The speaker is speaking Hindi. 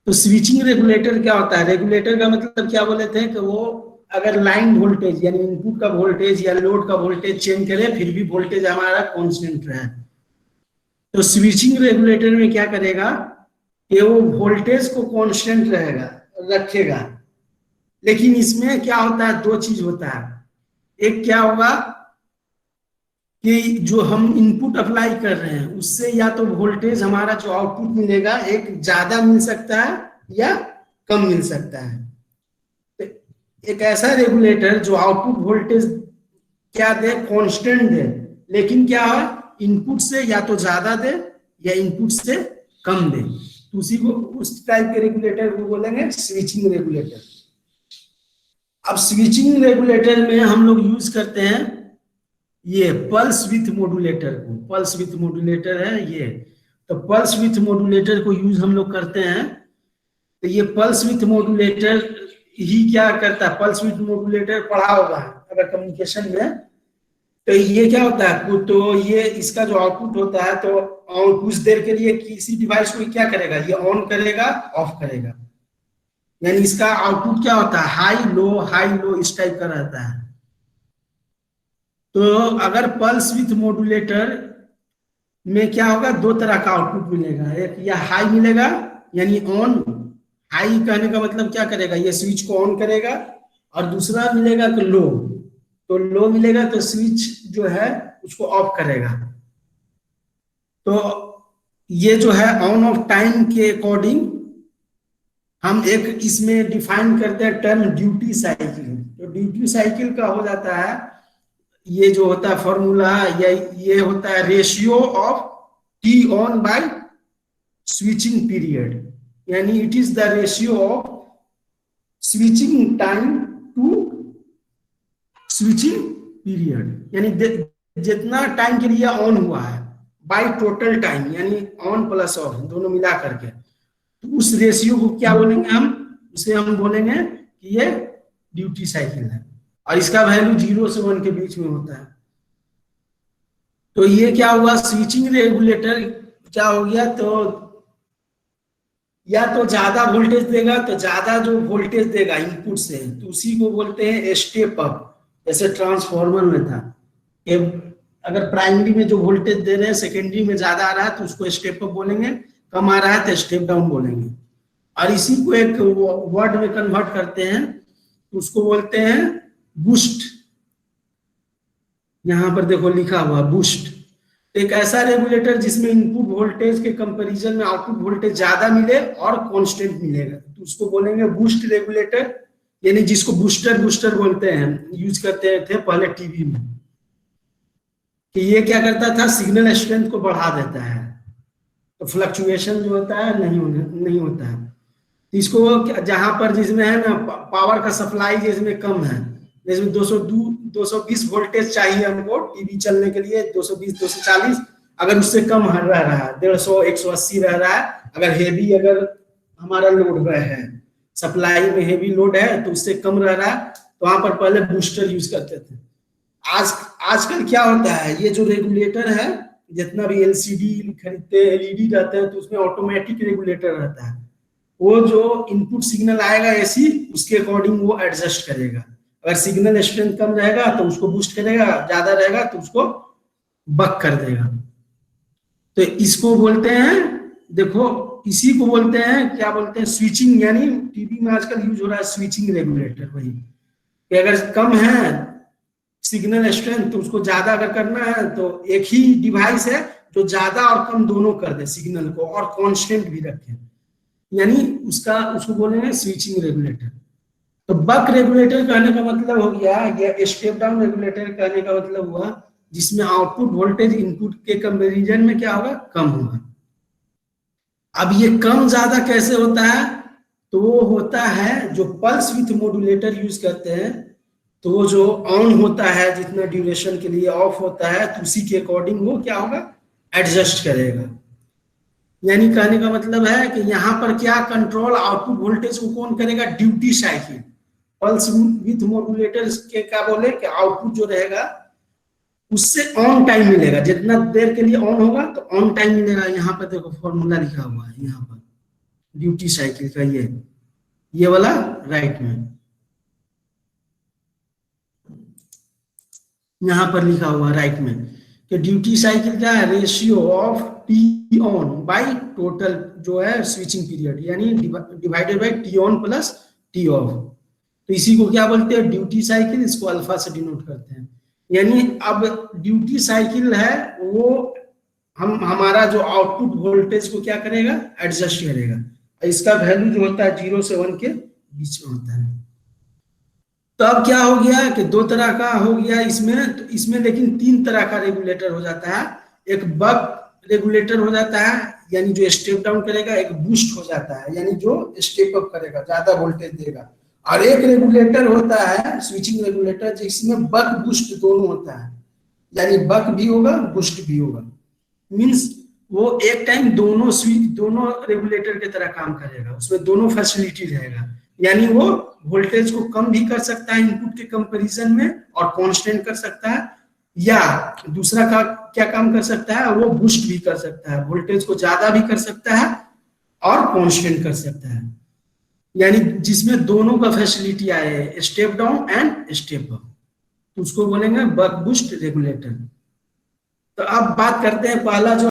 तो स्विचिंग रेगुलेटर क्या होता है? रेगुलेटर का मतलब क्या बोले थे कि वो अगर लाइन वोल्टेज यानी इनपुट का वोल्टेज या लोड का वोल्टेज चेंज करे फिर भी वोल्टेज हमारा कांस्टेंट रहे, तो स्विचिंग रेगुलेटर में क्या करेगा कि वो वोल्टेज को कांस्टेंट रहेगा, रखेगा। लेकिन इसमें क्या होता है, दो चीज होता है। एक क्या होगा कि जो हम इनपुट अप्लाई कर रहे हैं उससे या तो वोल्टेज हमारा जो आउटपुट मिलेगा एक ज्यादा मिल सकता है या कम मिल सकता है। तो एक ऐसा रेगुलेटर जो आउटपुट वोल्टेज क्या दे, कांस्टेंट दे, लेकिन क्या है इनपुट से या तो ज्यादा दे या इनपुट से कम दे, तो उसी को उस टाइप के रेगुलेटर को बोलेंगे स्विचिंग रेगुलेटर। अब स्विचिंग रेगुलेटर में हम लोग यूज करते हैं ये पल्स विथ मॉड्यूलेटर को। पल्स विथ मॉड्यूलेटर है ये, तो पल्स विथ मॉड्यूलेटर को यूज हम लोग करते हैं। तो ये पल्स विथ मॉड्यूलेटर ही क्या करता है, पल्स विथ मॉड्यूलेटर पढ़ा होगा अगर कम्युनिकेशन में। तो ये क्या होता है, तो ये इसका जो आउटपुट होता है तो कुछ देर के लिए किसी डिवाइस को क्या करेगा, ये ऑन करेगा ऑफ करेगा, यानी इसका आउटपुट क्या होता है हाई लो इस टाइप का रहता है। तो अगर पल्स विथ मॉड्यूलेटर में क्या होगा, दो तरह का आउटपुट मिलेगा, एक या हाई मिलेगा यानी ऑन, हाई कहने का मतलब क्या करेगा, ये स्विच को ऑन करेगा, और दूसरा मिलेगा कि लो, तो लो मिलेगा तो स्विच जो है उसको ऑफ करेगा। तो ये जो है ऑन ऑफ टाइम के अकॉर्डिंग हम एक इसमें डिफाइन करते हैं टर्म ड्यूटी साइकिल। तो ड्यूटी साइकिल का हो जाता है ये जो होता है फॉर्मूला, या ये होता है ratio of T on by switching period, यानी it is the ratio of switching time to switching period, यानी जितना टाइम के लिए ऑन हुआ है बाय टोटल टाइम, यानी ऑन प्लस ऑफ दोनों मिला करके, तो उस रेशियो को क्या बोलेंगे हम, उसे हम बोलेंगे कि ये ड्यूटी साइकिल है, और इसका वैल्यू 0 से 1 के बीच में होता है। तो ये क्या हुआ, स्विचिंग रेगुलेटर क्या हो गया, तो या तो ज्यादा वोल्टेज देगा, तो ज्यादा जो वोल्टेज देगा इनपुट से तो उसी को बोलते हैं स्टेप अप। जैसे ट्रांसफार्मर में था, अगर प्राइमरी में जो वोल्टेज दे रहे हैं सेकेंडरी में ज्यादा आ रहा है तो उसको स्टेप अप बोलेंगे, कम आ रहा है तो स्टेप डाउन बोलेंगे। और इसी को एक वर्ड में कन्वर्ट करते हैं तो उसको बोलते हैं बूस्ट। यहां पर देखो लिखा हुआ बूस्ट, एक ऐसा रेगुलेटर जिसमें इनपुट वोल्टेज के कंपैरिजन में आउटपुट वोल्टेज ज्यादा मिले और कांस्टेंट मिलेगा, तो उसको बोलेंगे बूस्ट रेगुलेटर, यानी जिसको बूस्टर बोलते हैं, यूज करते थे पहले टीवी में। कि ये क्या करता था, सिग्नल स्ट्रेंथ को बढ़ा देता है, तो फ्लक्चुएशन जो होता है नहीं होता है। तो इसको जहां पर जिसमें है ना पावर का सप्लाई जिसमें कम है, जिसमें 220 वोल्टेज चाहिए हमको टीवी चलने के लिए, 220 240, अगर उससे कम रह रहा है 150 180 रह रहा है, अगर हेवी अगर हमारा लोड है, सप्लाई में हेवी लोड है तो उससे कम रह रहा है, तो वहां पर पहले बूस्टर यूज करते थे। आजकल क्या होता है, ये जो रेगुलेटर है जितना भी एलसीडी खरीदते हैं, एलईडी रहते हैं, तो उसमें ऑटोमेटिक रेगुलेटर रहता है। वो जो इनपुट सिग्नल आएगा एसी, उसके अकॉर्डिंग वो एडजस्ट करेगा। अगर सिग्नल स्ट्रेंथ कम रहेगा तो उसको बूस्ट करेगा, ज्यादा रहेगा तो उसको बक कर देगा। तो इसको बोलते हैं, देखो इसी को बोलते हैं, क्या बोलते हैं, स्विचिंग, यानी टीवी में आजकल यूज हो रहा है स्विचिंग रेगुलेटर। वही कि अगर कम है सिग्नल स्ट्रेंथ तो उसको ज्यादा अगर करना है तो एक ही डिवाइस है जो ज्यादा और कम दोनों कर दे सिग्नल को और कांस्टेंट भी रखे, यानी उसको बोलेंगे स्विचिंग रेगुलेटर। तो बक रेगुलेटर कहने का मतलब हो गया, या स्टेप डाउन रेगुलेटर कहने का मतलब हुआ जिसमें आउटपुट वोल्टेज इनपुट के कंपैरिजन में क्या होगा, कम होगा। अब ये कम ज्यादा कैसे होता है, तो वो होता है जो पल्स विथ मॉड्यूलेटर यूज करते हैं, तो वो जो ऑन होता है जितना ड्यूरेशन के लिए, ऑफ होता है तो उसी के अकॉर्डिंग वो क्या होगा, एडजस्ट करेगा। यानी कहने का मतलब है कि यहाँ पर क्या कंट्रोल आउटपुट वोल्टेज को कौन करेगा, duty cycle. Pulse with modulator के क्या बोले कि आउटपुट जो रहेगा उससे ऑन टाइम मिलेगा, जितना देर के लिए ऑन होगा तो ऑन टाइम मिलेगा। यहाँ पर देखो फॉर्मूला लिखा हुआ है यहाँ पर, ड्यूटी साइकिल का ये वाला राइट में यहां पर लिखा हुआ राइट में कि ड्यूटी साइकिल क्या है, ratio of T on by total जो है स्विचिंग पीरियड, यानी divided by T on plus T of. तो इसी को क्या बोलते हैं, ड्यूटी साइकिल, इसको अल्फा से डिनोट करते हैं। यानी अब ड्यूटी साइकिल है वो हम हमारा जो आउटपुट वोल्टेज को क्या करेगा, एडजस्ट करेगा। इसका वैल्यू जो होता है 0 से 1 के बीच में होता है। तो अब क्या हो गया कि दो तरह का हो गया इसमें, तो इसमें लेकिन 3 तरह का रेगुलेटर हो जाता है। एक बक रेगुलेटर हो जाता है, यानी जो स्टेप डाउन करेगा। एक बूस्ट हो जाता है, यानी जो स्टेप अप करेगा, ज्यादा वोल्टेज देगा। और एक रेगुलेटर होता है स्विचिंग रेगुलेटर, जिसमें बक बूस्ट दोनों होता है, यानी बक भी होगा बूस्ट भी होगा। मीन्स वो एक टाइम दोनों स्विच दोनों रेगुलेटर की तरह काम करेगा, उसमें दोनों फैसिलिटी रहेगा। यानी वो वोल्टेज को कम भी कर सकता है इनपुट के कंपैरिजन में और कांस्टेंट कर सकता है, या दूसरा का क्या काम कर सकता है, वो बूस्ट भी कर सकता है, वोल्टेज को ज्यादा भी कर सकता है और कांस्टेंट कर सकता है। यानी जिसमें दोनों का फैसिलिटी आए, step down and step up, तो उसको बोलेंगे बक बूस्ट रेगुलेटर। तो अब बात करते हैं पहला जो